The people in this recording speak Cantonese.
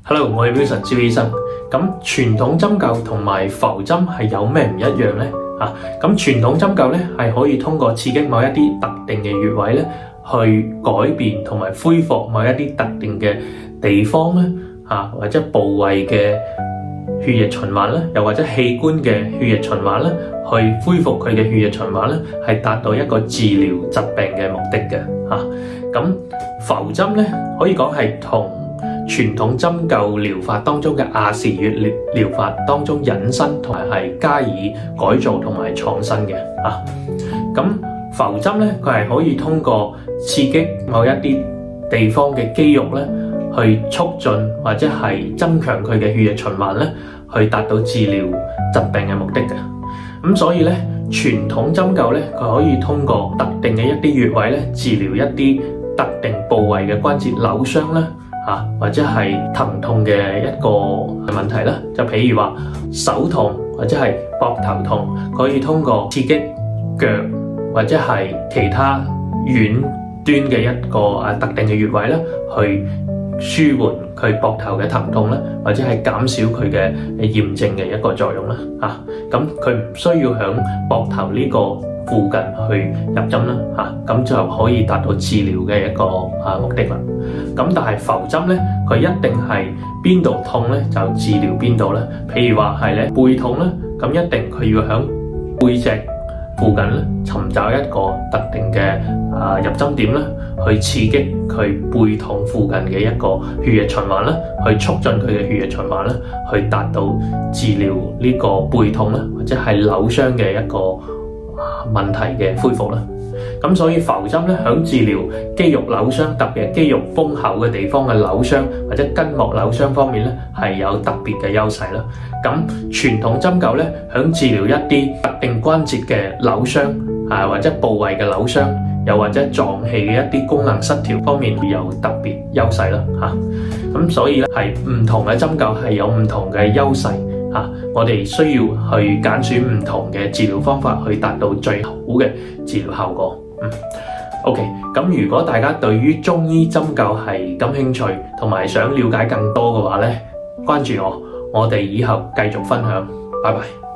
Hello， 我係 Wilson 趙醫生。咁傳統針灸同埋浮針係有咩唔一樣呢？咁傳統針灸咧係可以通過刺激某一啲特定嘅穴位咧，去改變同埋恢復某一啲特定嘅地方咧，或者部位嘅血液循環啦，又或者器官嘅血液循環啦，去恢復佢嘅血液循環咧，係達到一個治療疾病嘅目的嘅。咁浮針咧可以講係同傳統針灸療法當中嘅亞視穴療法當中引申同埋係加以改造同埋創新嘅。咁浮針咧佢係可以通過刺激某一啲地方嘅肌肉咧，去促進或者係增強佢嘅血液循環咧，去達到治療疾病嘅目的嘅。咁所以咧傳統針灸咧佢可以通過特定嘅一啲穴位咧，治療一啲特定部位嘅關節扭傷啦，或者係疼痛嘅一個問題啦，就譬如話手痛或者係膊頭痛，可以通過刺激腳或者係其他遠端嘅一個特定嘅穴位啦，去舒緩佢膊頭嘅疼痛啦，或者係減少佢嘅炎症嘅一個作用啦。咁佢唔需要響膊頭呢個附近去入針啦，咁就可以達到治療嘅一個目的啦。咁但係浮針咧，佢一定係邊度痛咧就治療邊度啦。譬如話係咧背痛咧，咁一定佢要響背脊附近咧尋找一個特定嘅入針點啦，去刺激佢背痛附近嘅一個血液循環啦，去促進佢嘅血液循環啦，去達到治療呢個背痛啦，或者係扭傷嘅一個問題嘅恢復啦。咁所以浮針咧響治療肌肉扭傷，特別係肌肉豐厚嘅地方嘅扭傷或者筋膜扭傷方面咧，係有特別嘅優勢啦。咁傳統針灸咧響治療一啲特定關節嘅扭傷或者部位嘅扭傷，又或者臟器嘅一啲功能失調方面會有特別優勢啦。咁所以咧係唔同嘅針灸係有唔同嘅優勢。我哋需要去揀選唔同嘅治療方法，去達到最好嘅治療效果。OK， 咁如果大家對於中醫針灸係感興趣，同埋想了解更多嘅話咧，關注我哋以後繼續分享。拜拜。